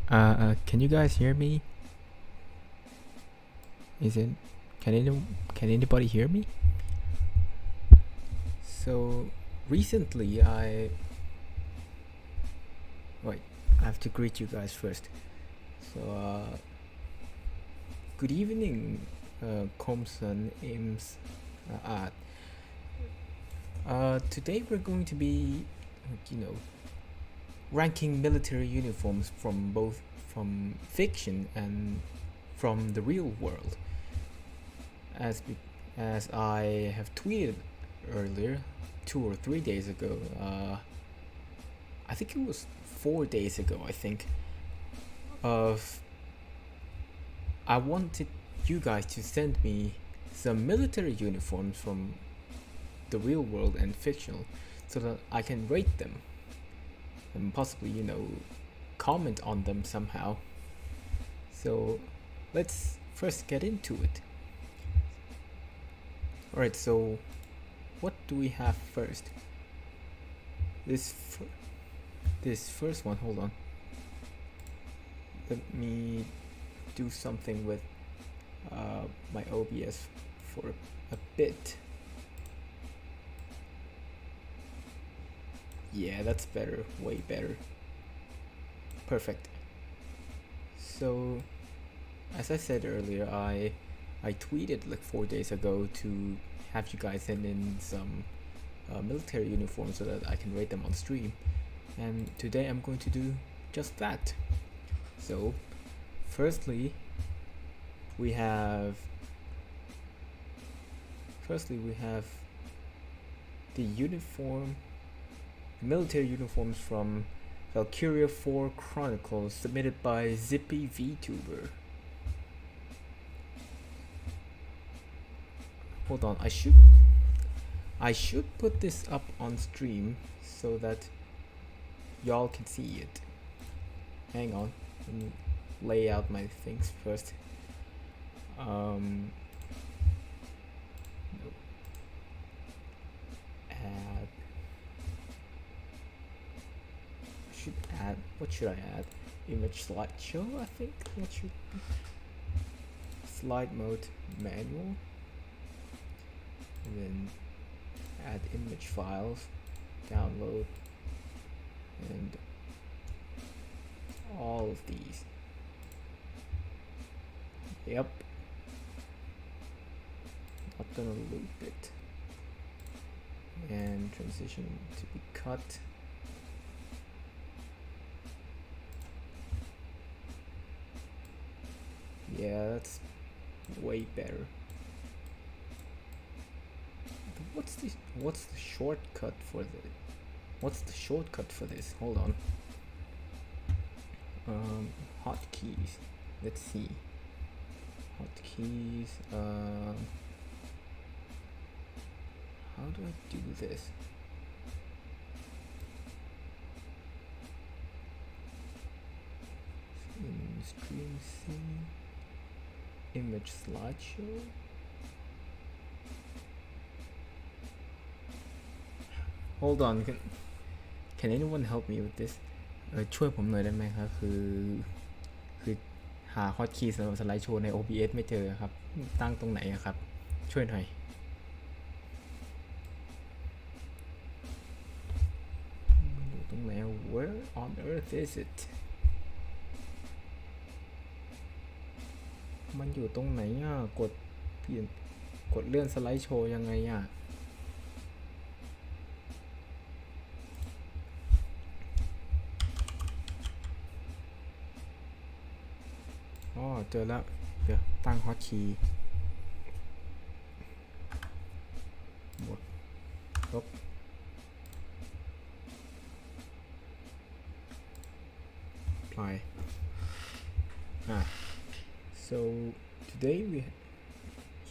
Can you guys hear me? Can anybody hear me? So recently I have to greet you guys first. So good evening, Komsan, Ames, Art. Today we're going to be, ranking military uniforms from both from fiction and from the real world. As I have tweeted earlier, 2 or 3 days ago, I think it was 4 days ago, I wanted you guys to send me some military uniforms from the real world and fictional so that I can rate them and possibly, comment on them somehow. So let's first get into it. Alright, so what do we have first? This first one, hold on. Let me do something with my OBS for a bit. Yeah, that's better, way better. Perfect. So, as I said earlier, I tweeted like 4 days ago to have you guys send in some military uniforms so that I can rate them on stream, and today I'm going to do just that. So, firstly, we have the military uniforms from Valkyria 4 Chronicles, submitted by Zippy Vtuber. Hold on, I should put this up on stream so that y'all can see it. Hang on, let me lay out my things first. No. What should I add? Image slideshow, I think that should be. Slide mode manual. And then add image files, download, and all of these. Yep. Not gonna loop it. And transition to be cut. Yeah, that's way better. What's the shortcut for this? What's the shortcut for this? Hold on. Hotkeys. Let's see. Hotkeys. How do I do this? In stream scene. Image slideshow. Hold on, can anyone help me with this? ช่วยผมหน่อยได้ไหมครับคือหาฮอตคีย์สำหรับสไลด์โชว์ใน OBS ไม่เจอครับตั้งตรงไหนครับช่วยหน่อยมันอยู่ตรงไหน Where on earth is it มันอยู่ตรงไหนอ่ะกดเลื่อนสไลด์โชว์ยังไงอ่ะเจอแล้วเดี๋ยวตั้งฮอตคีย์หมดลบapply so today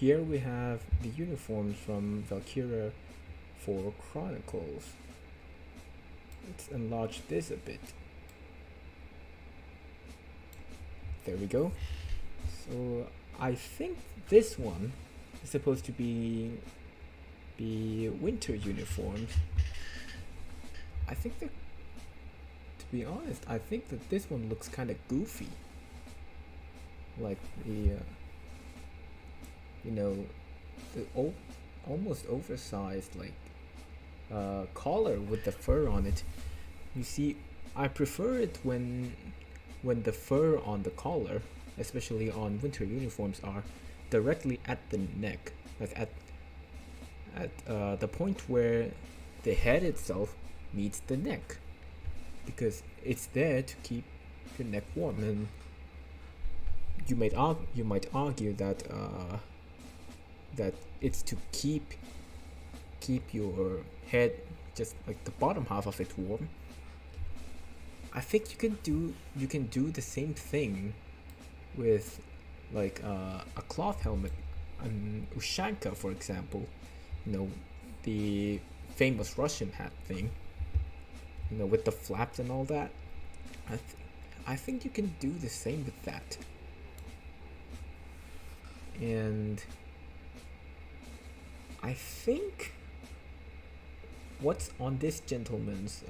here we have the uniforms from Valkyria 4 Chronicles. Let's enlarge this a bit. There we go. So I think this one is supposed to be winter uniforms. I think they're, to to be honest, I think that this one looks kind of goofy. Like the, you know, the almost oversized like collar with the fur on it. You see, I prefer it when the fur on the collar, especially on winter uniforms, are directly at the neck, like at the point where the head itself meets the neck, because it's there to keep your neck warm. And you might argue that that it's to keep your head, just like the bottom half of it, warm. I think you can do the same thing with like a cloth helmet, an ushanka, for example. You know, the famous Russian hat thing. You know, with the flaps and all that. I think you can do the same with that. And I think what's on this gentleman's,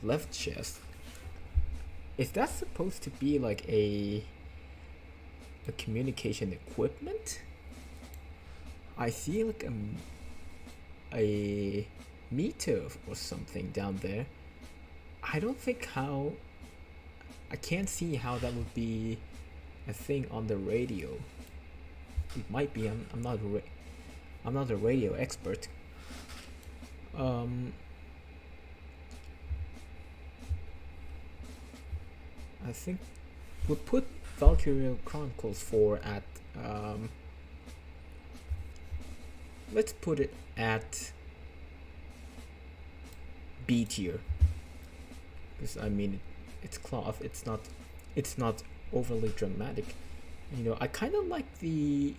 left chest, is that supposed to be like a communication equipment? I see like a meter or something down there. I can't see how that would be a thing on the radio. It might be. I'm not a radio expert. I think we'll put Valkyria Chronicles 4 at let's put it at B tier, because I mean it's cloth. It's not overly dramatic. You know, I kind of like the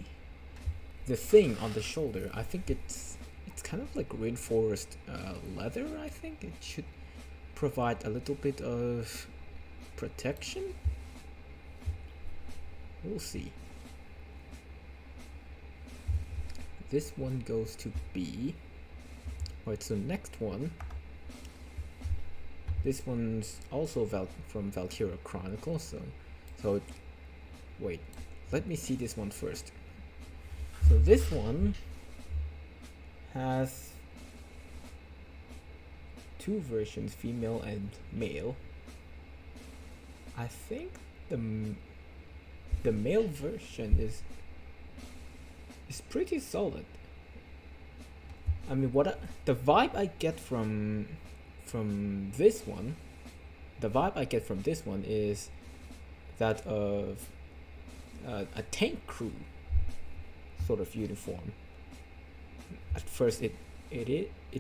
thing on the shoulder. I think it's kind of like reinforced leather. I think it should provide a little bit of protection. We'll see. This one goes to B. Alright, so next one. This one's also from Valkyria Chronicles. So wait, let me see this one first. So this one has two versions, female and male. I think the male version is pretty solid. I mean, the vibe I get from this one, is that of a tank crew sort of uniform. At first, it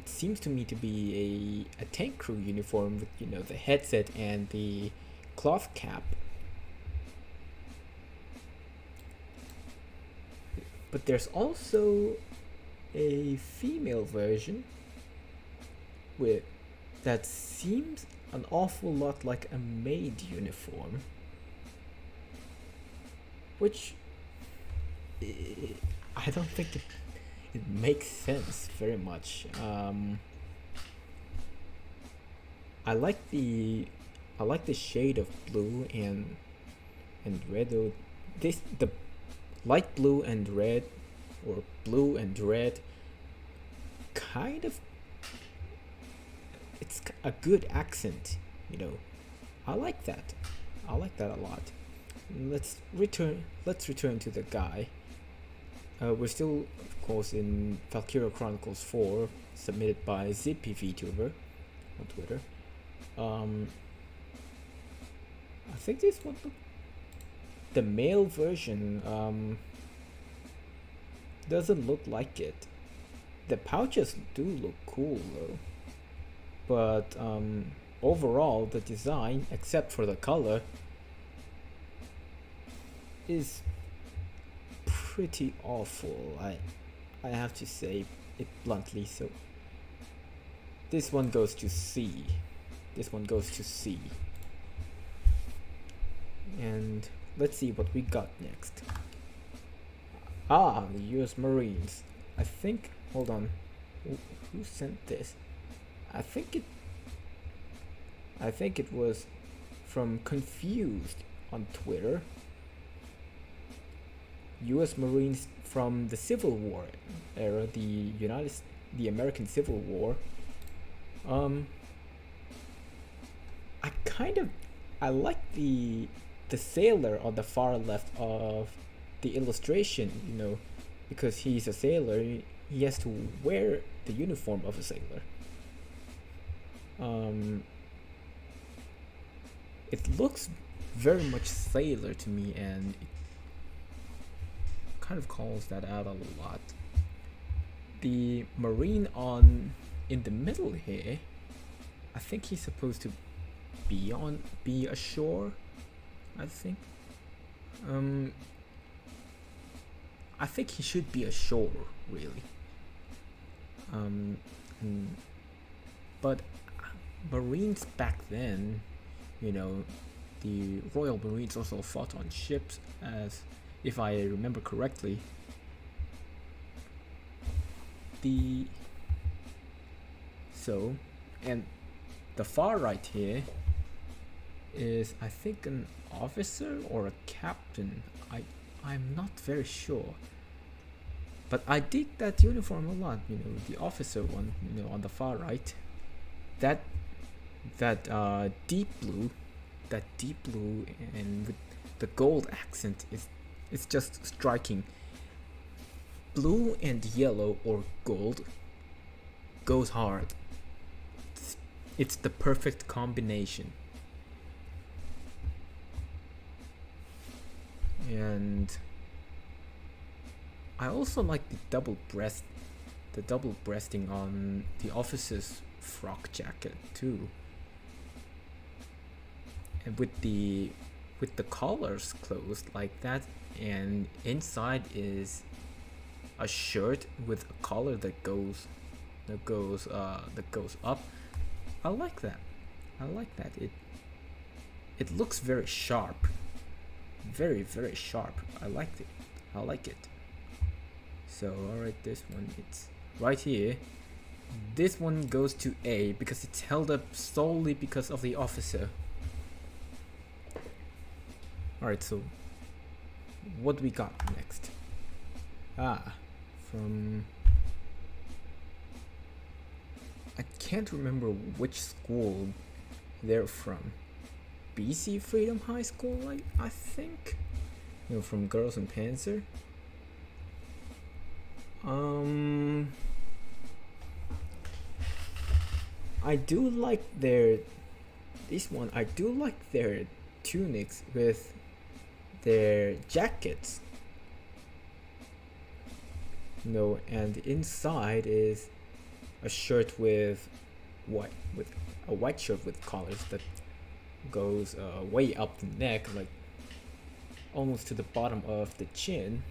seems to me to be a tank crew uniform with, you know, the headset and the cloth cap. But there's also a female version that seems an awful lot like a maid uniform, which I don't think it makes sense very much. I like the shade of blue and red. Though the light blue and red, or blue and red, kind of, it's a good accent, you know. I like that a lot. Let's return to the guy. We're still, of course, in Valkyria Chronicles 4, submitted by Zippy Vtuber on Twitter. I think this one, the male version, doesn't look like it. The pouches do look cool though, but overall the design, except for the color, is pretty awful. I have to say it bluntly. So this one goes to C. And let's see what we got next. The US Marines. I think, hold on, who sent this? I think it I think it was from Confused on Twitter. U.S. Marines from the Civil War era, the American Civil War. Um, I kind of, I like the sailor on the far left of the illustration. Because he's a sailor, he has to wear the uniform of a sailor. It looks very much sailor to me, and it kind of calls that out a lot. The Marine in the middle here, I think he's supposed to be ashore. I think. I think he should be ashore, really. But Marines back then, the Royal Marines also fought on ships, as if I remember correctly. And the far right here is, I think, an officer or a captain. I'm not very sure, but I dig that uniform a lot. The officer one, on the far right. That deep blue, and with the gold accent it's just striking. Blue and yellow or gold goes hard. It's the perfect combination. And I also like the double breasting on the officer's frock jacket too. And with the collars closed like that, and inside is a shirt with a collar that goes up. I like that. It looks very sharp. Very, very sharp. I like it. So alright, this one, it's right here. This one goes to A because it's held up solely because of the officer. Alright, so what we got next? From, I can't remember which school they're from. BC Freedom High School, I think. From Girls and Panzer. I do like their tunics with their jackets. And inside is a shirt with a white shirt with collars that goes way up the neck, like almost to the bottom of the chin.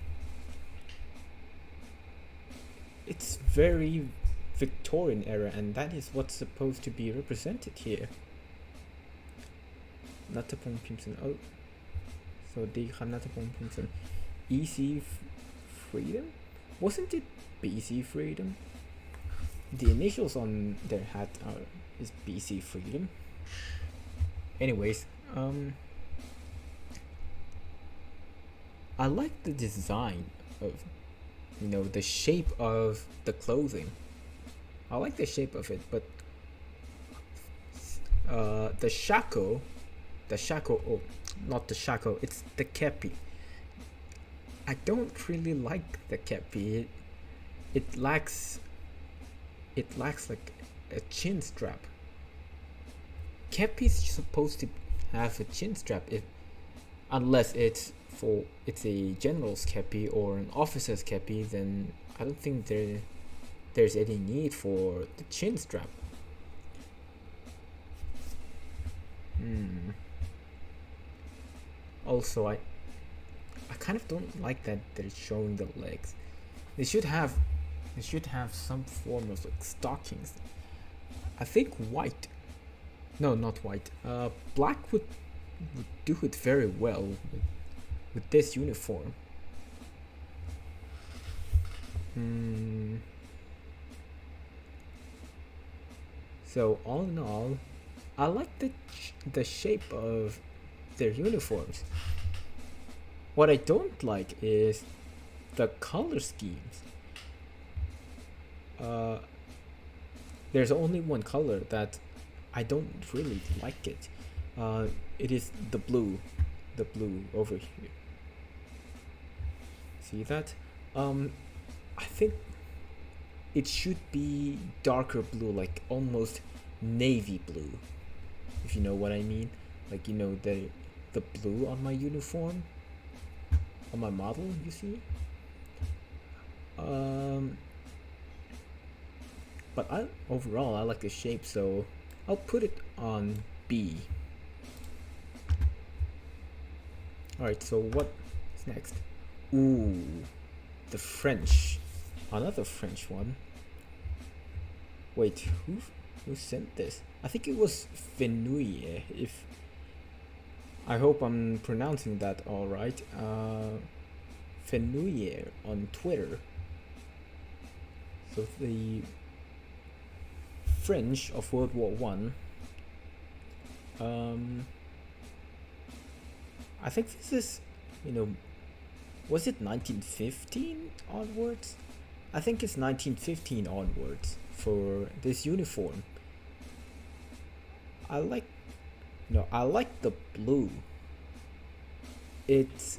It's very Victorian era, and that is what's supposed to be represented here. Natapong Pimson. Oh, so they have Natapong Pimson. EC Freedom? Wasn't it BC Freedom? The initials on their hat is BC Freedom. Anyways, I like the design of, the shape of the clothing. I like the shape of it, but the shako, oh, not the shako, it's the kepi. I don't really like the kepi. It lacks like a chin strap. Kepi is supposed to have a chin strap, unless it's a general's kepi or an officer's kepi. Then I don't think there's any need for the chin strap. Also, I kind of don't like that they're showing the legs. They should have some form of like stockings. I think white. No, not white. Black would do it very well with this uniform. So all in all, I like the shape of their uniforms. What I don't like is the color schemes. Uh, there's only one color that I don't really like it. It is the blue over here. See that? I think it should be darker blue, like almost navy blue, if you know what I mean. Like, you know, the blue on my uniform, on my model, you see. But overall I like the shape, so I'll put it on B. Alright, so what's next? Ooh, the French. Another French one. Wait, who sent this? I think it was Fenouille. If I hope I'm pronouncing that all right. Fenouille on Twitter. So the French of World War One. I think this is, you know, was it 1915 onwards? I think it's 1915 onwards for this uniform. I like the blue. It's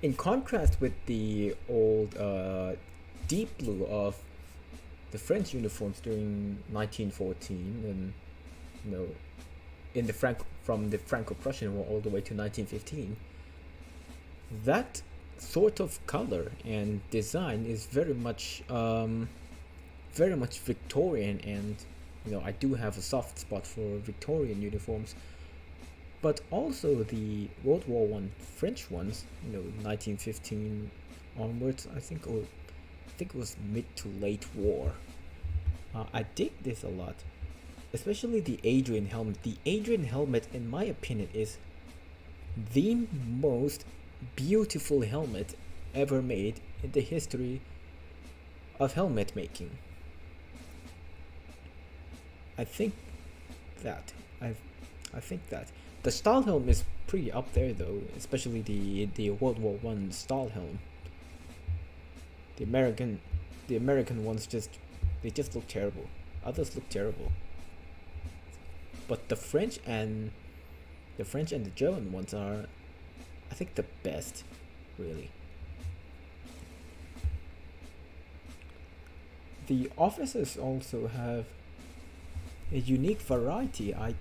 in contrast with the old deep blue of the French uniforms during 1914, and you know, in the from the Franco-Prussian War all the way to 1915. That sort of color and design is very much Victorian, and you know, I do have a soft spot for Victorian uniforms. But also the World War One French ones, you know, 1915 onwards, I think it was mid to late war. I dig this a lot, especially the Adrian helmet. The Adrian helmet, in my opinion, is the most beautiful helmet ever made in the history of helmet making. I think that the Stahlhelm is pretty up there though, especially the World War One Stahlhelm. The American ones just look terrible. Others look terrible. But the French and the German ones are, I think, the best, really. The officers also have a unique variety. I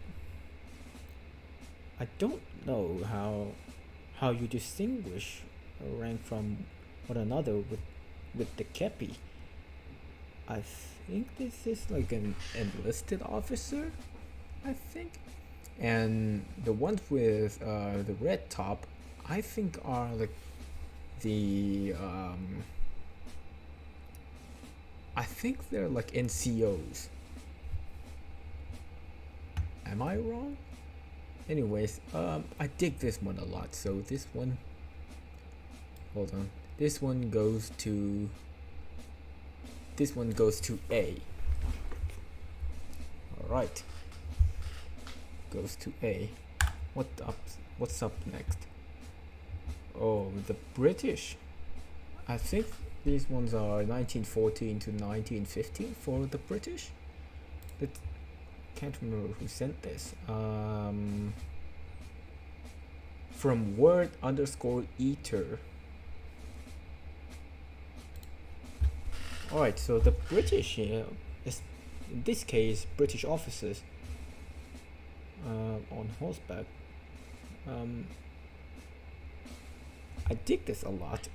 don't know how you distinguish a rank from one another with the kepi. I think this is like an enlisted officer, I think. And the ones with the red top, I think are like the I think they're like NCOs. Am I wrong? Anyways, I dig this one a lot. So this one, hold on. This one goes to A. All right. Goes to A. What's up next? Oh, the British. I think these ones are 1914 to 1915 for the British. But can't remember who sent this. From word_eater. Alright, so the British, is, in this case, British officers on horseback. I dig this a lot.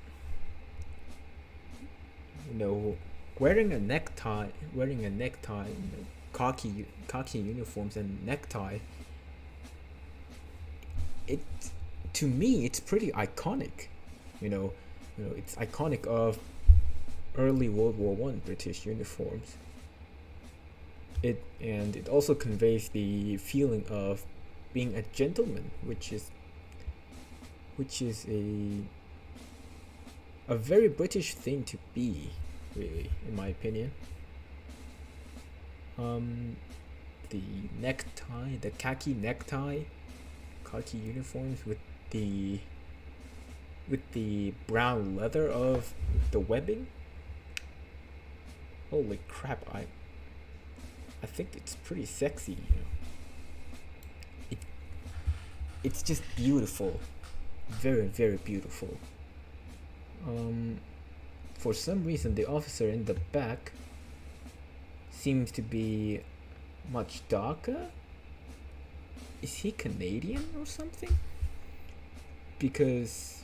You know, wearing a necktie, you know, khaki uniforms and necktie. To me, it's pretty iconic. You know, it's iconic of early World War One British uniforms. It also conveys the feeling of being a gentleman, which is a very British thing to be, really, in my opinion. Um, the necktie, the khaki uniforms with the brown leather of the webbing. Holy crap! I think it's pretty sexy. It it's just beautiful, very beautiful. Um, for some reason, the officer in the back seems to be much darker. Is he Canadian or something? Because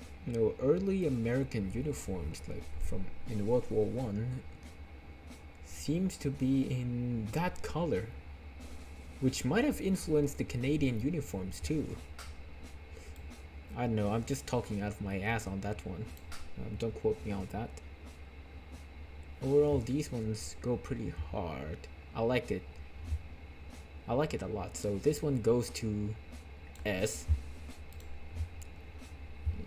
early American uniforms, like from in World War I, seems to be in that color, which might have influenced the Canadian uniforms too. I don't know. I'm just talking out of my ass on that one. Don't quote me on that. Overall, these ones go pretty hard. I like it. I like it a lot. So this one goes to S.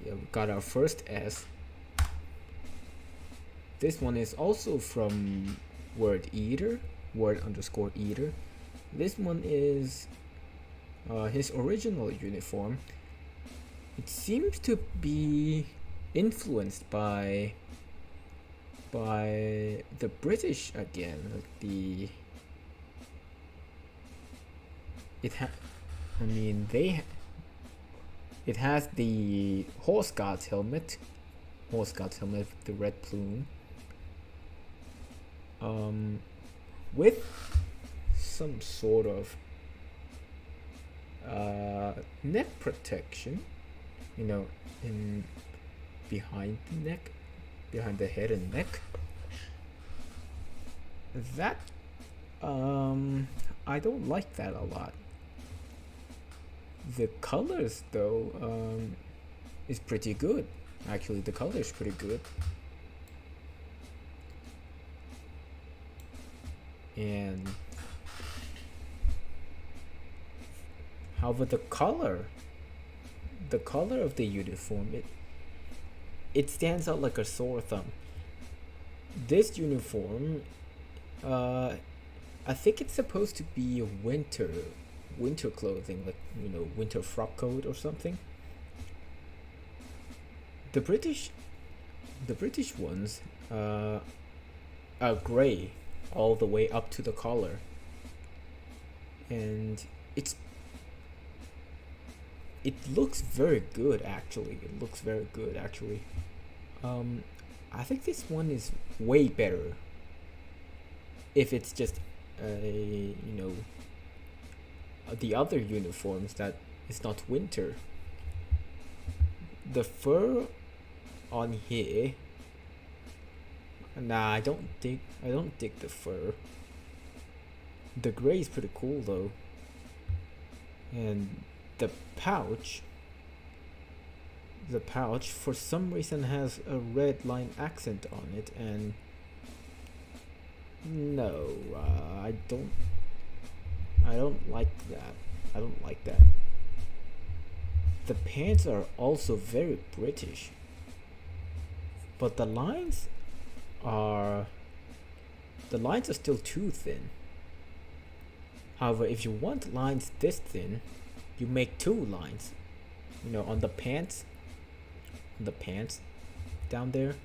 Yeah, we got our first S. This one is also from word underscore eater. This one is his original uniform. It seems to be influenced by the British again. Like it has the horse guard's helmet with the red plume, with some sort of neck protection, in behind the head and neck. That I don't like that a lot. The colors though is pretty good. Actually, the color is pretty good. And however, the color of the uniform, it stands out like a sore thumb. This uniform, I think it's supposed to be a winter clothing, like winter frock coat or something. The British ones are gray all the way up to the collar, and it looks very good actually. I think this one is way better if it's just the other uniforms that is not winter. The fur on here, nah, I don't dig the fur. The gray is pretty cool though, and the pouch for some reason has a red line accent on it, and no, I don't like that. The pants are also very British, but the lines are still too thin. However, if you want lines this thin, you make two lines. On the pants down there,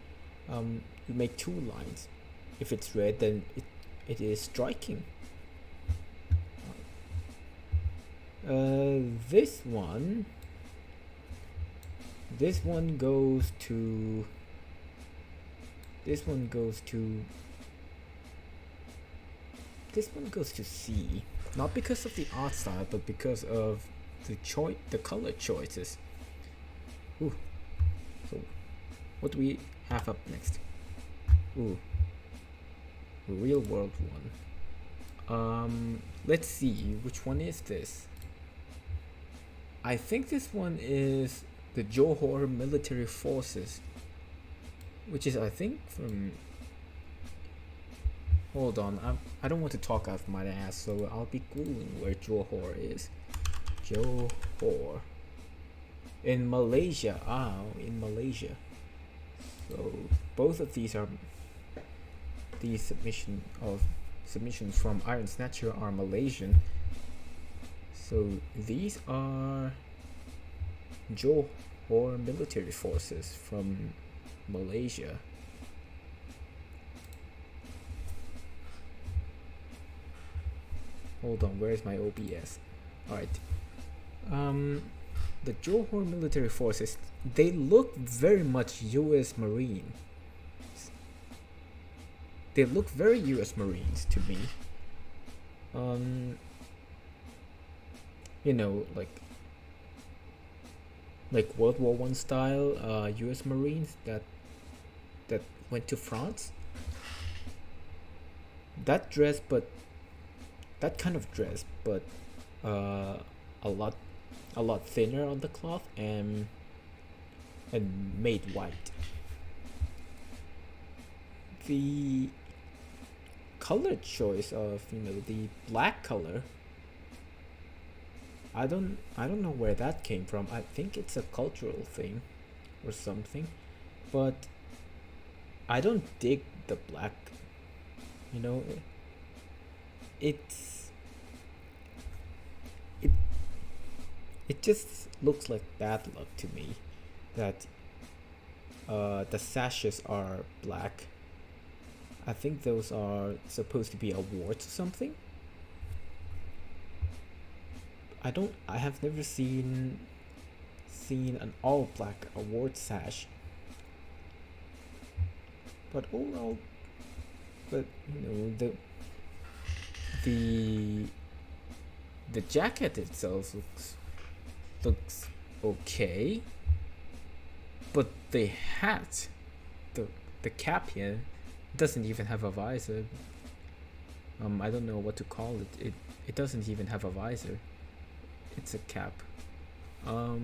you make two lines. If it's red, then it is striking. This one goes to C, not because of the art style, but because of the color choices. Ooh. So what do we have up next? Ooh, real world one. Let's see, which one is this? I think this one is the Johor Military Forces, which is, I think, from... Hold on, I don't want to talk out of my ass, so I'll be googling where Johor is. Johor. In Malaysia. In Malaysia. So both of these are the submission of submissions from Iron Snatcher are Malaysian. So these are Johor military forces from Malaysia. Hold on, where's my OBS? Alright. The Johor military forces, they look very much US Marine. They look very US Marines to me. You know, like World War One style US Marines that went to France. That dress, but that kind of dress, but a lot thinner on the cloth and made white. The color choice of, you know, the black color, I don't know where that came from. I think it's a cultural thing or something, but I don't dig the black, you know. It just looks like bad luck to me that the sashes are black. I think those are supposed to be awards or something. I have never seen an all black award sash. But overall, but you know, the jacket itself looks okay, but the hat, the cap here doesn't even have a visor. I don't know what to call it. It doesn't even have a visor. It's a cap. I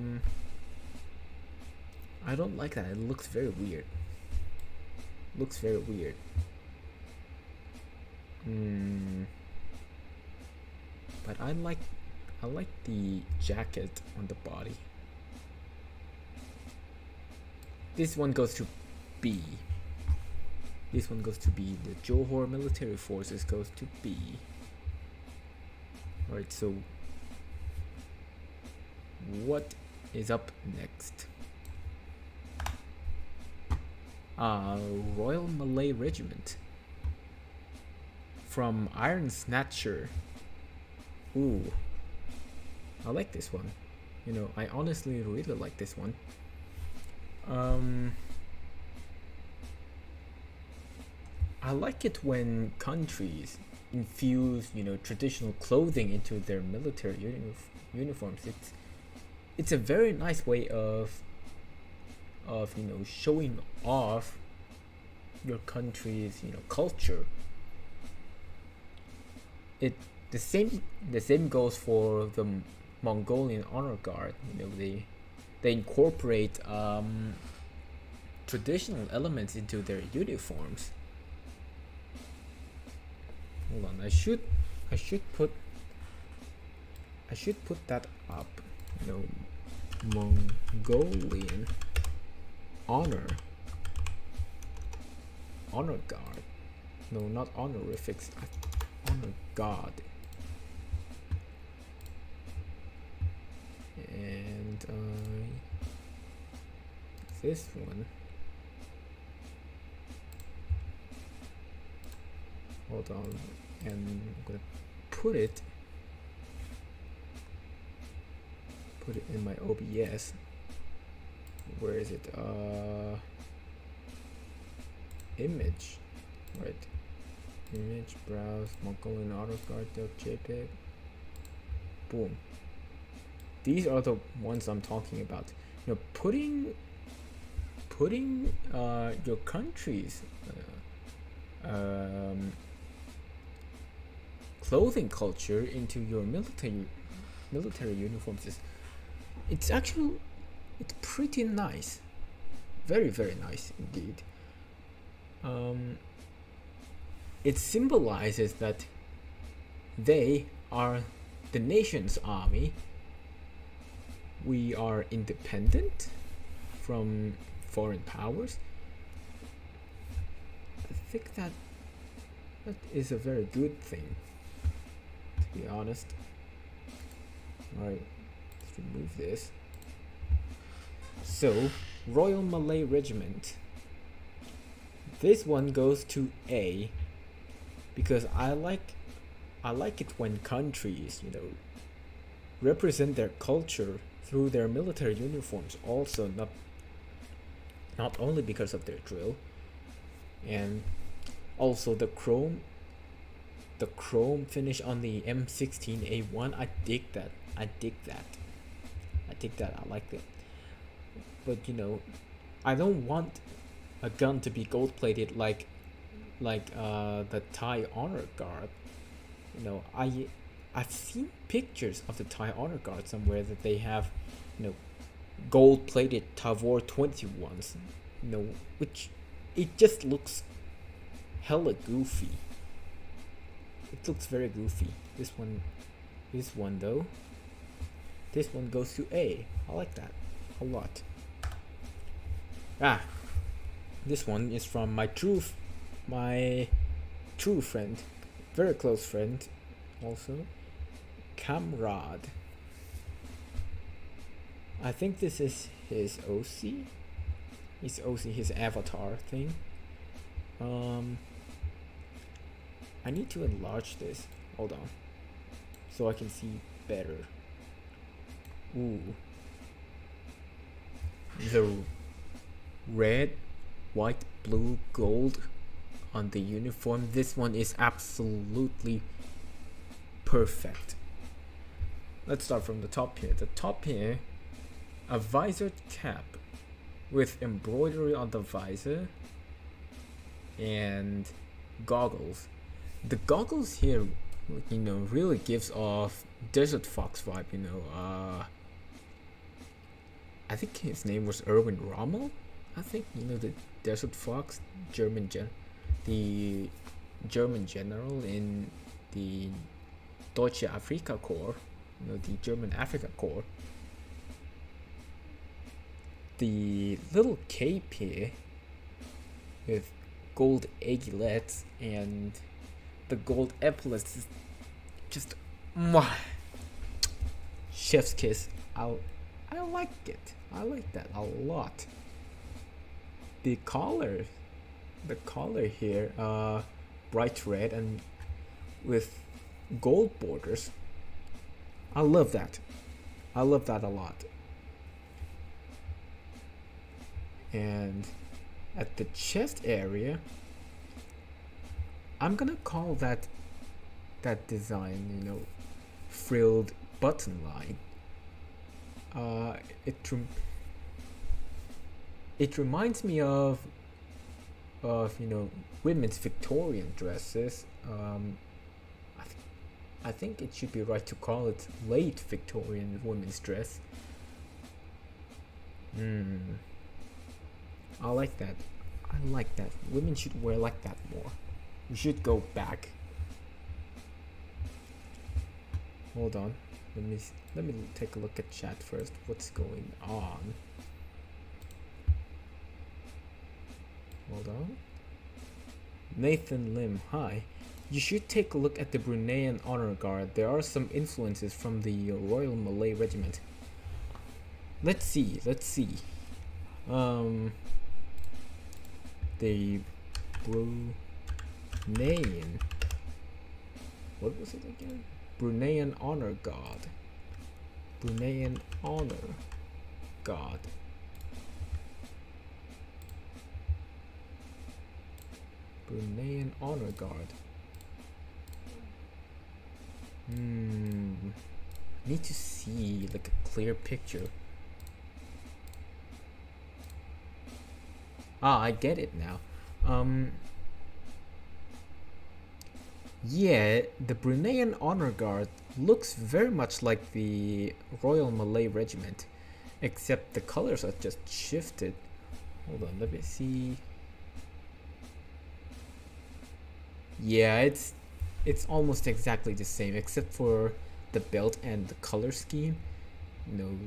don't like that. It looks very weird. Looks very weird. But I like the jacket on the body. This one goes to B. This one goes to B. The Johor military forces goes to B. Alright, so what is up next? Royal Malay Regiment from Iron Snatcher. Ooh, I like this one. You know, I honestly really like this one. I like it when countries infuse, you know, traditional clothing into their military uniforms. It's a very nice way of you know, showing off your country's, you know, culture. The same goes for the Mongolian honor guard. You know, they incorporate traditional elements into their uniforms. Hold on, I should put that up. You know, Mongolian honor guard. No, not honorifics. Honor guard. And this one. Hold on, and I'm gonna put it in my OBS. Where is it? Image, right? Image, browse, Mongolian auto guard.jpg. Boom. These are the ones I'm talking about. You know, putting your country's clothing culture into your military uniforms it's pretty nice. Very, very nice indeed. It symbolizes that they are the nation's army. We are independent from foreign powers. I think that That is a very good thing, to be honest. Alright, let's remove this. So, Royal Malay Regiment. This one goes to A because I like it when countries, represent their culture through their military uniforms. Also, not only because of their drill, and also the chrome finish on the M16A1. I dig that. I like it. But I don't want a gun to be gold plated like the Thai Honor Guard. I've seen pictures of the Thai Honor Guard somewhere that they have gold plated Tavor 21s, which it just looks hella goofy. It looks very goofy. This one though, this one goes to A. I like that a lot. This one is from my true friend, very close friend, also, Kamrad. I think this is his OC. His avatar thing. I need to enlarge this. Hold on, so I can see better. Ooh, the red, white, blue, gold on the uniform. This one is absolutely perfect. Let's start from the top here. The top here, a visored cap with embroidery on the visor and goggles. The goggles here, really gives off Desert Fox vibe. I think his name was Erwin Rommel. I think the Desert Fox, the German general in the Deutsche Afrika Corps, the German Africa Corps. The little cape here with gold aigulets and the gold epaulets is just chef's kiss. I like it. I like that a lot. The collar here, bright red and with gold borders. I love that a lot. And at the chest area, I'm gonna call that design, frilled button line. It reminds me of women's Victorian dresses. I think it should be right to call it late Victorian women's dress. I like that. Women should wear like that more. We should go back. Hold on. Let me take a look at chat first. What's going on? Hold on. Nathan Lim, hi. You should take a look at the Bruneian Honor Guard. There are some influences from the Royal Malay Regiment. Let's see. The Bruneian. What was it again? Bruneian Honor Guard. Bruneian Honor Guard. Bruneian Honor Guard. Need to see like a clear picture. I get it now. Yeah, the Bruneian Honor Guard looks very much like the Royal Malay Regiment, except the colors are just shifted. Hold on, let me see. Yeah, it's almost exactly the same, except for the belt and the color scheme.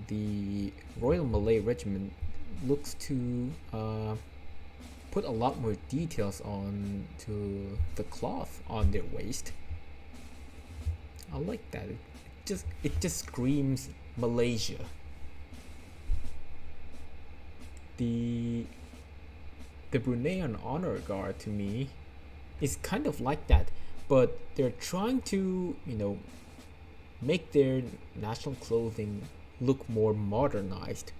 The Royal Malay Regiment looks to put a lot more details on to the cloth on their waist. I like that. It just screams Malaysia. The Bruneian honor guard to me is kind of like that, but they're trying to, make their national clothing look more modernized.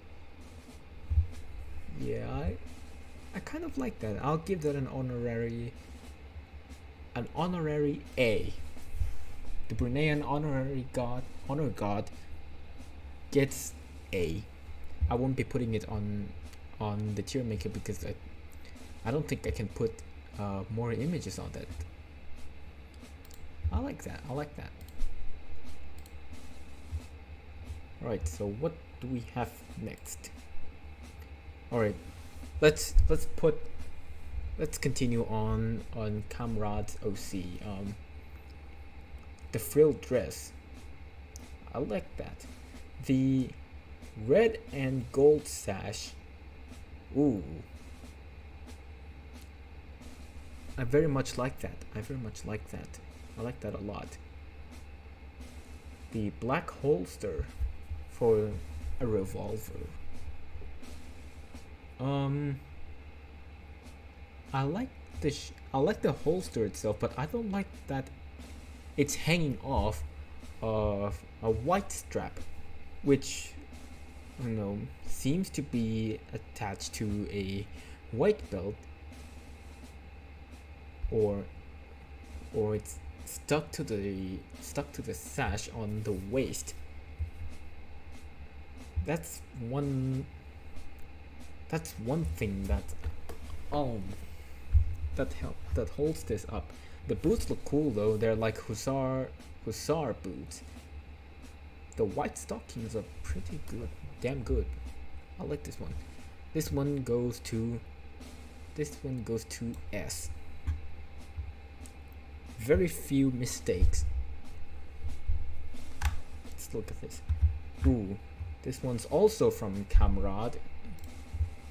Yeah, I kind of like that. I'll give that an honorary A. The Bruneian honor guard gets A. I won't be putting it on the tier maker because I don't think I can put more images on that. I like that. Alright, so what do we have next? Alright, let's continue on Kamrad's OC. The frilled dress. I like that. The red and gold sash. Ooh. I very much like that. I like that a lot. The black holster for a revolver. I like the holster itself, but I don't like that it's hanging off of a white strap, which seems to be attached to a white belt, or it's stuck to the sash on the waist. That's one thing that holds this up. The boots look cool though. They're like hussar boots. The white stockings are pretty good, damn good. I like this one. This one goes to S. Very few mistakes. Let's look at this. Ooh, this one's also from Kamrad,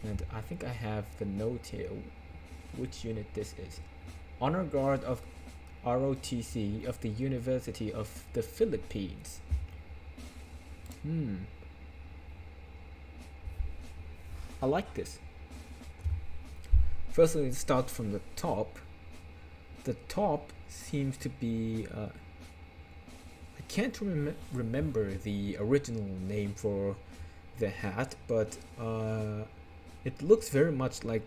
and I think I have the note here which unit this is. Honor Guard of ROTC of the University of the Philippines. I like this. Firstly, let's start from the top. The top seems to be I can't remember the original name for the hat, but it looks very much like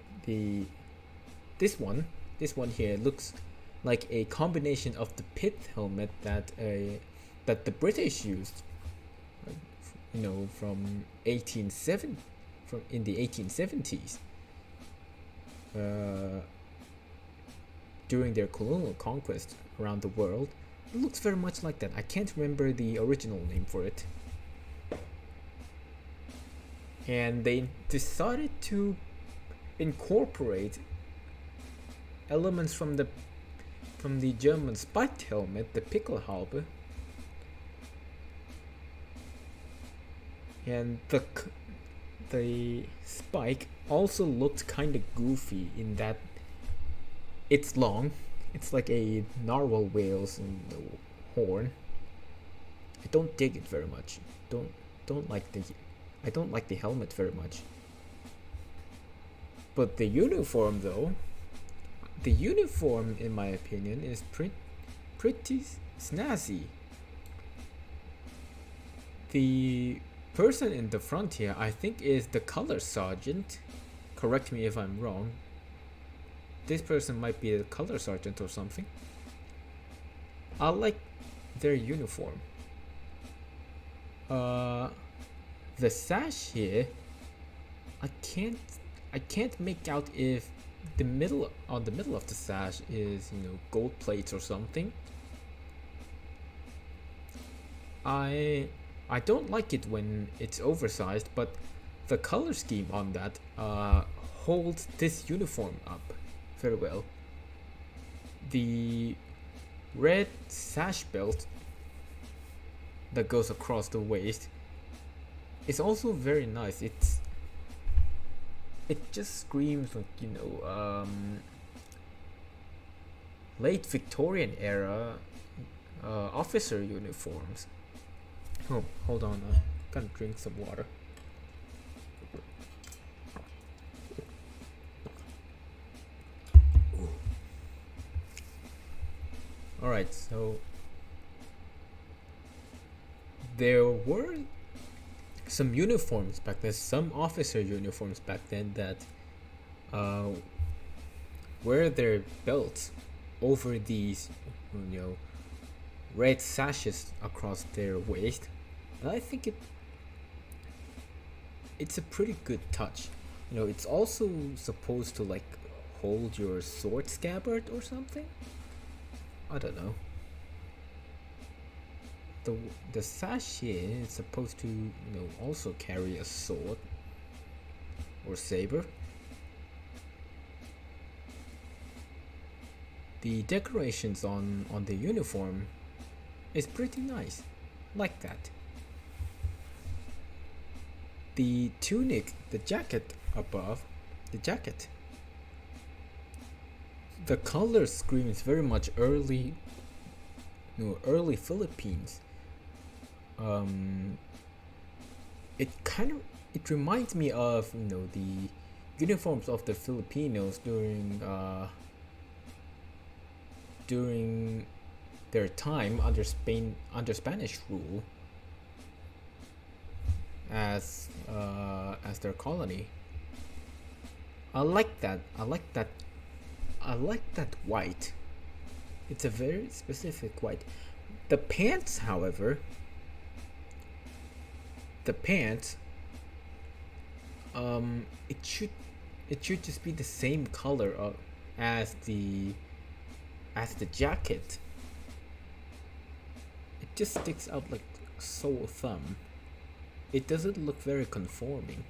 this one here. Looks like a combination of the pit helmet that the British used, from in the 1870s. During their colonial conquest around the world. It looks very much like that. I can't remember the original name for it. And they decided to incorporate elements from the German spiked helmet, the Pickelhaube, and the spike also looked kind of goofy in that it's long. It's like a narwhal whale's horn. I don't dig it very much. I don't like the helmet very much. But the uniform though, in my opinion, is pretty snazzy. The person in the front here, I think, is the color sergeant. Correct me if I'm wrong. This person might be a color sergeant or something. I like their uniform. The sash here, I can't make out if the middle of the sash is gold plates or something. I don't like it when it's oversized, but the color scheme on that holds this uniform up very well. The red sash belt that goes across the waist is also very nice. it just screams like, late Victorian era officer uniforms. Oh, hold on, I'm gonna drink some water. Alright, so there were some uniforms back then, some officer uniforms back then that wear their belts over these, red sashes across their waist. And I think it's a pretty good touch. It's also supposed to like hold your sword scabbard or something. I don't know. The sachet is supposed to, also carry a sword or saber. The decorations on the uniform is pretty nice, like that. The tunic, the jacket above, the color screams very much early Philippines. It reminds me of the uniforms of the Filipinos during their time under Spanish rule as their colony. I like that white. It's a very specific white. The pants, however, it should just be the same color as the jacket. It just sticks out like sore thumb. It doesn't look very conforming.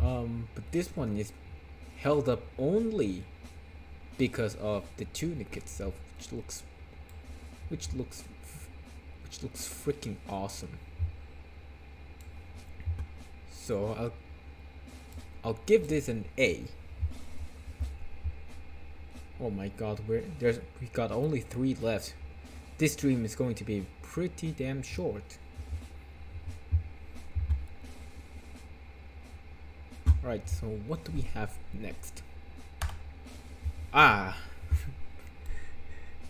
But this one is held up only because of the tunic itself, which looks freaking awesome. So I'll give this an A. Oh my god, we got only 3 left. This stream is going to be pretty damn short. Alright, so what do we have next?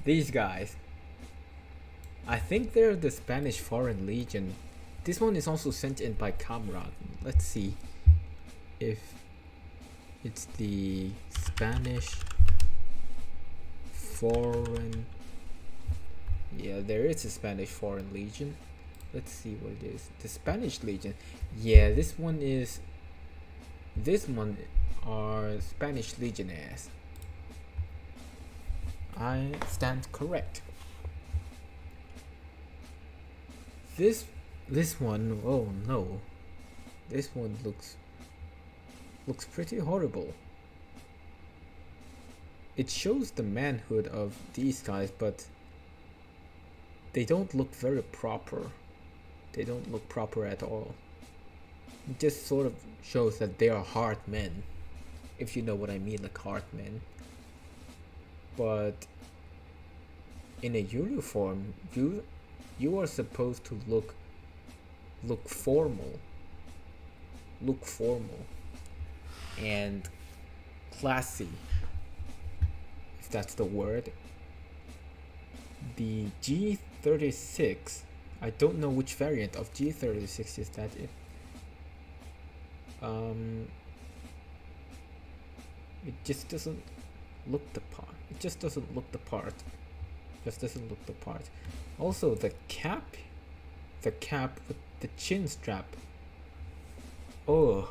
These guys. I think they're the Spanish Foreign Legion. This one is also sent in by Kamran. Let's see if it's the Spanish Foreign. Yeah, there is a Spanish Foreign Legion. Let's see what it is. The Spanish Legion. Yeah, this one are Spanish Legionnaires. I stand correct. This one, oh no. This one looks pretty horrible. It shows the manhood of these guys, but they don't look very proper. They don't look proper at all. It just sort of shows that they are hard men, if you know what I mean, like hard men. But in a uniform, you are supposed to look formal, and classy, if that's the word. The G36, I don't know which variant of G36 is that. It just doesn't look the part. Also, the cap with the chin strap. Oh,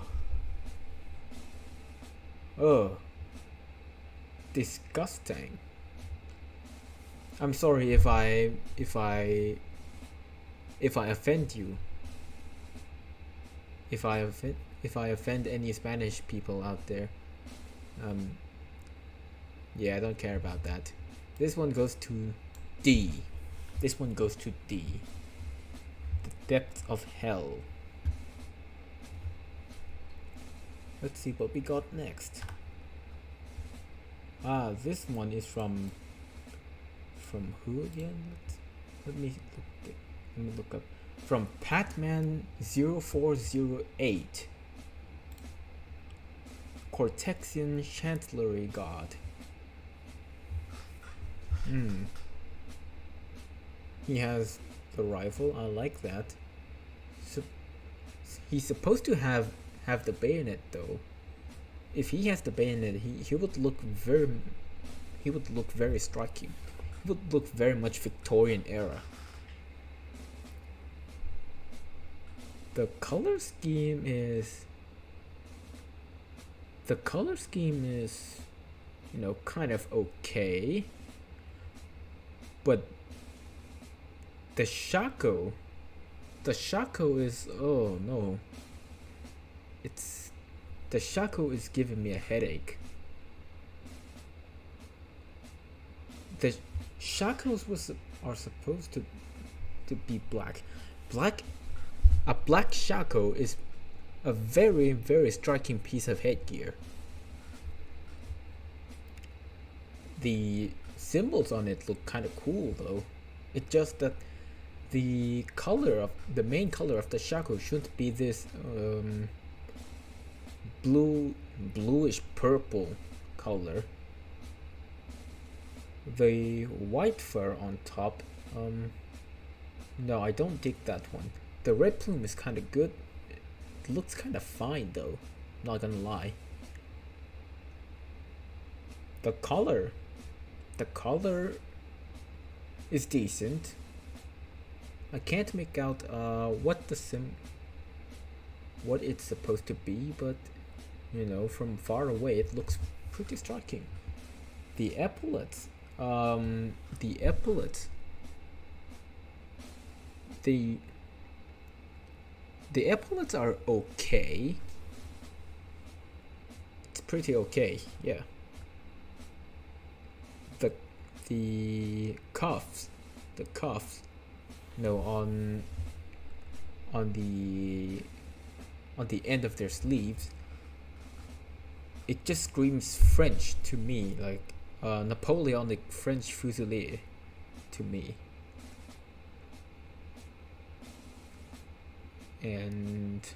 disgusting. I'm sorry if I offend you. If I offend any Spanish people out there, yeah, I don't care about that. This one goes to D. The depths of hell. let's see what we got next. This one is from who again? Let me look up. From Patman0408. Cortexian Chancellery God. He has the rifle. I like that. So he's supposed to have the bayonet though. If he has the bayonet, he would look very striking. He would look very much Victorian era. The color scheme is kind of okay, but the shako is, oh no, the shako is giving me a headache. The shakos are supposed to be black. A black shako is a very, very striking piece of headgear. The symbols on it look kind of cool though. It's just that the main color of the shako shouldn't be this bluish purple color. The white fur on top, no, I don't dig that one. The red plume is kind of good. It looks kind of fine though, not gonna lie. The color is decent. I can't make out what it's supposed to be, but from far away it looks pretty striking. The epaulets the epaulets are okay. It's pretty okay, yeah. The cuffs, on the end of their sleeves, it just screams French to me, like Napoleonic French Fusilier to me. And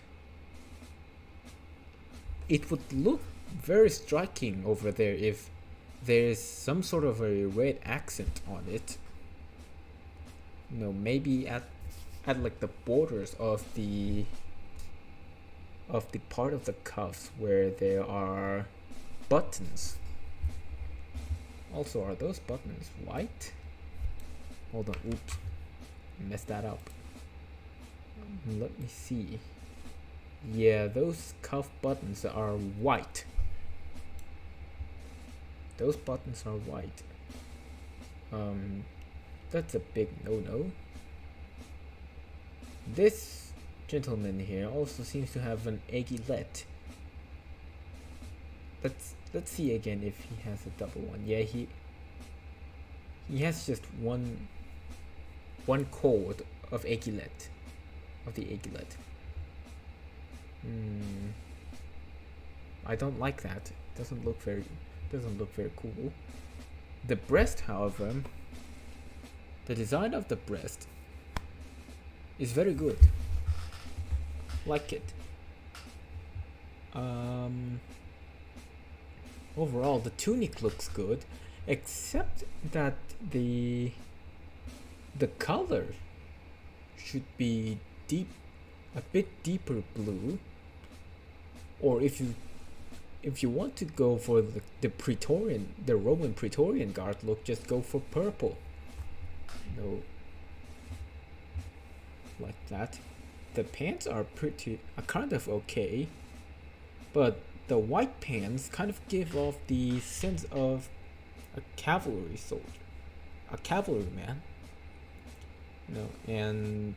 it would look very striking over there if there's some sort of a red accent on it. Maybe at like the borders of the part of the cuffs where there are buttons. Also, are those buttons white? Hold on, oops, messed that up. Let me see. Yeah, those cuff buttons are white. Those buttons are white. That's a big no-no. This gentleman here also seems to have an aiguilette. Let's see again if he has a double one. Yeah, he has just one cord of aiguilette, of the aiguilette. I don't like that. Doesn't look very cool. The breast, however, the design of the breast is very good. Like it. Overall, the tunic looks good, except that the color should be a bit deeper blue, or if you want to go for the Roman Praetorian Guard look, just go for purple. Like that. The pants are kind of okay, but the white pants kind of give off the sense of a cavalry soldier, a cavalryman. And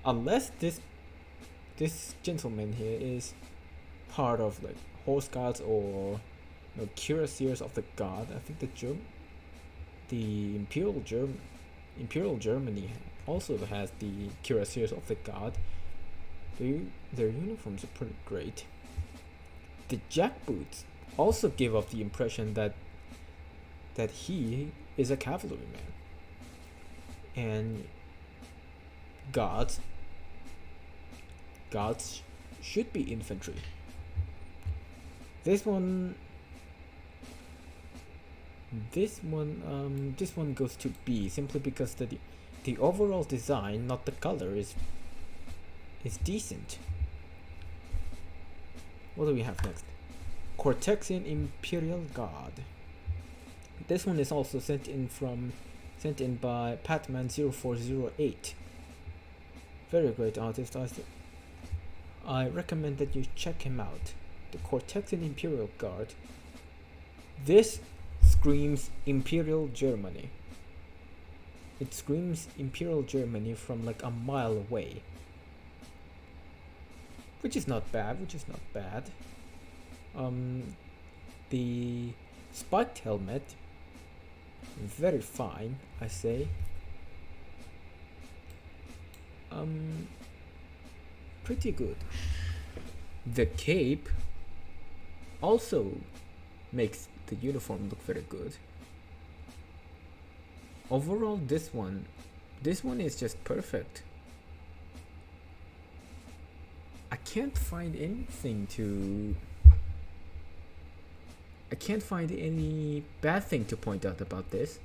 unless this gentleman here is part of like horse guards or cuirassiers of the guard, I think the Imperial Germany also has the cuirassiers of the guard. Their uniforms are pretty great. The jackboots also give off the impression that he is a cavalryman, and gods should be infantry. This one goes to B, simply because the overall design, not the color, is decent. What do we have next? Cortexian Imperial Guard. This one is also sent in by Patman0408. Very great artist. I recommend that you check him out. The Cortexian Imperial Guard. This screams Imperial Germany. It screams Imperial Germany from like a mile away. Which is not bad. The spiked helmet, very fine, I say. Pretty good. The cape also makes the uniform look very good. Overall, this one is just perfect. I can't find any bad thing to point out about this.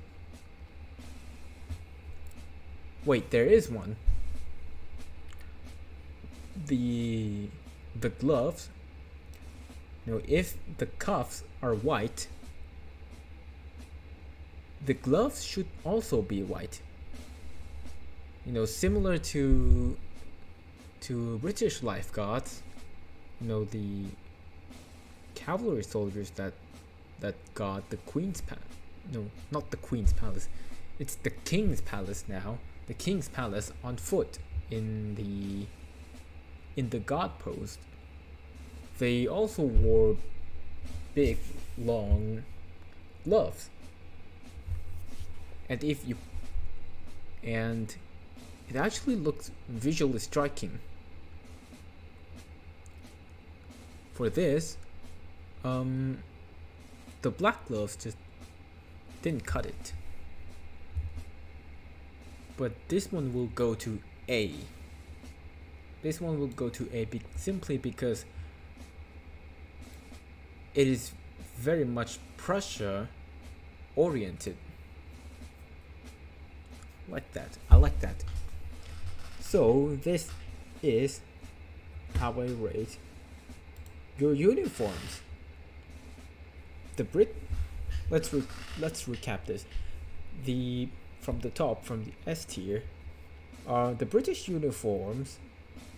Wait, there is one. The gloves. If the cuffs are white, the gloves should also be white. Similar to British lifeguards. The cavalry soldiers that guard the Queen's Palace. No, not the Queen's Palace. It's the King's Palace now. The King's Palace on foot in the guard post. They also wore big, long gloves. And it actually looks visually striking. For this, the black gloves just didn't cut it. But this one will go to A. Simply because it is very much Prussia oriented. I like that. So this is how I rate your uniforms. Let's recap this. From the top, from the S tier, are the British uniforms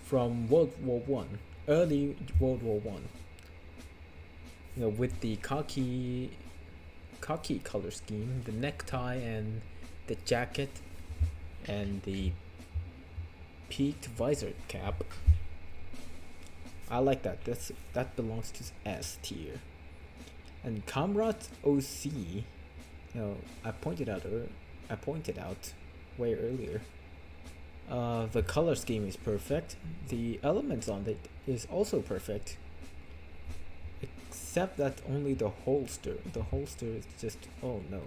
from World War One, early World War One. With the khaki color scheme, the necktie and the jacket, and the peaked visor cap. I like that. That belongs to S tier. And Comrade's OC, I pointed out way earlier. The color scheme is perfect. The elements on it is also perfect. Except that only the holster. The holster is just, oh no.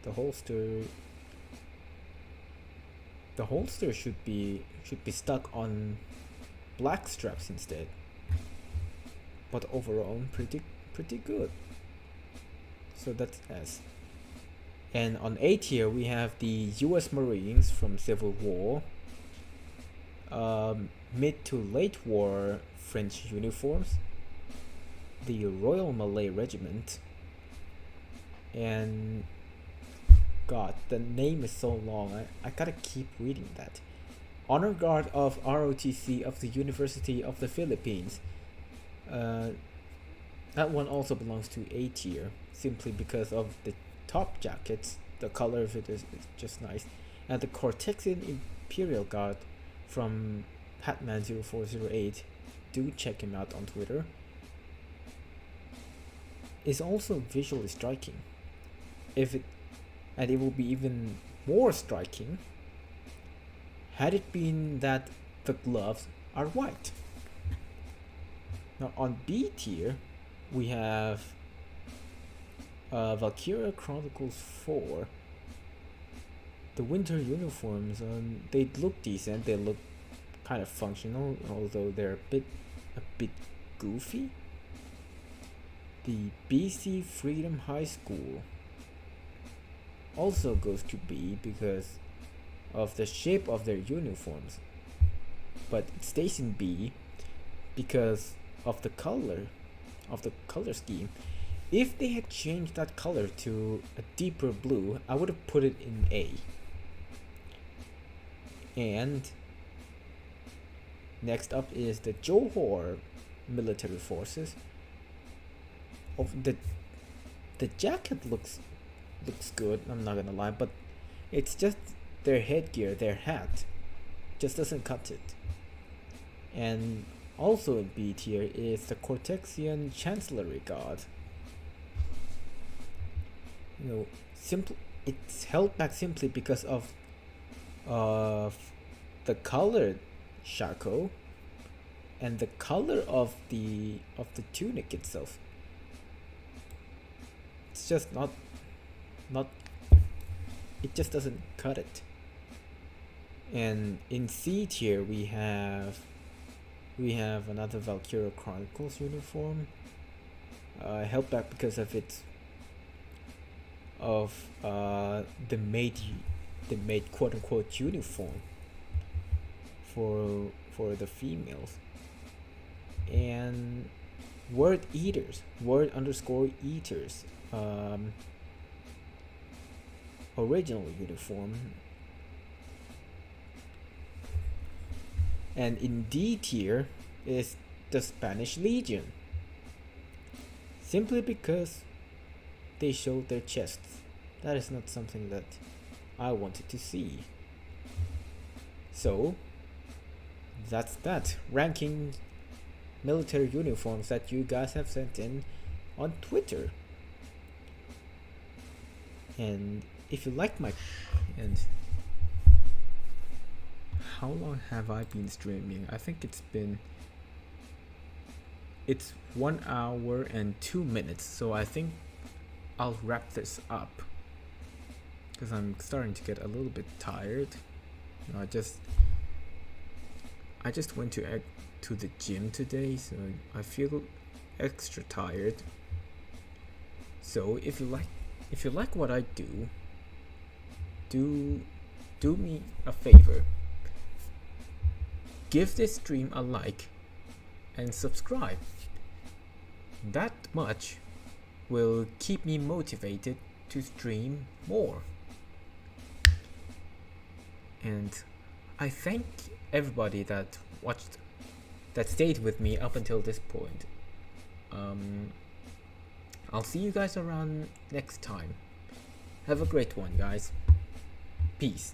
The holster should be stuck on black straps instead. But overall, pretty good. So that's S. And on A tier, we have the US Marines from Civil War, mid to late war French uniforms, the Royal Malay Regiment, and God, the name is so long, I gotta keep reading that. Honor Guard of ROTC of the University of the Philippines. That one also belongs to A tier, simply because of the top jackets. The color of it is just nice. And the Cortexian Imperial Guard from Hatman0408, do check him out on Twitter, is also visually striking. It will be even more striking had it been that the gloves are white. Now on B tier, we have Valkyria Chronicles 4. The winter uniforms, they look decent. They look kind of functional, although they're a bit goofy. The BC Freedom High School also goes to B because of the shape of their uniforms, but it stays in B because of the color scheme. If they had changed that color to a deeper blue, I would have put it in A. And next up is the Johor military forces. The jacket looks good, I'm not gonna lie, but it's just their headgear, their hat just doesn't cut it. And also in B tier is the Cortexian Chancellery Guard. It's held back simply because of the colored shako and the color of the tunic itself. It's just not it just doesn't cut it. And in C tier we have another Valkyria Chronicles uniform, held back because of the maid quote unquote uniform for the females. And word underscore eaters, original uniform. And in D tier is the Spanish Legion, simply because they showed their chests. That is not something that I wanted to see. So that's that, ranking military uniforms that you guys have sent in on Twitter. And if you like and how long have I been streaming? I think it's 1 hour and 2 minutes, so I think I'll wrap this up because I'm starting to get a little bit tired. I just went to the gym today, so I feel extra tired. So if you like what I do me a favor. Give this stream a like and subscribe. That much will keep me motivated to stream more. And I thank everybody that stayed with me up until this point. I'll see you guys around next time. Have a great one, guys. Peace.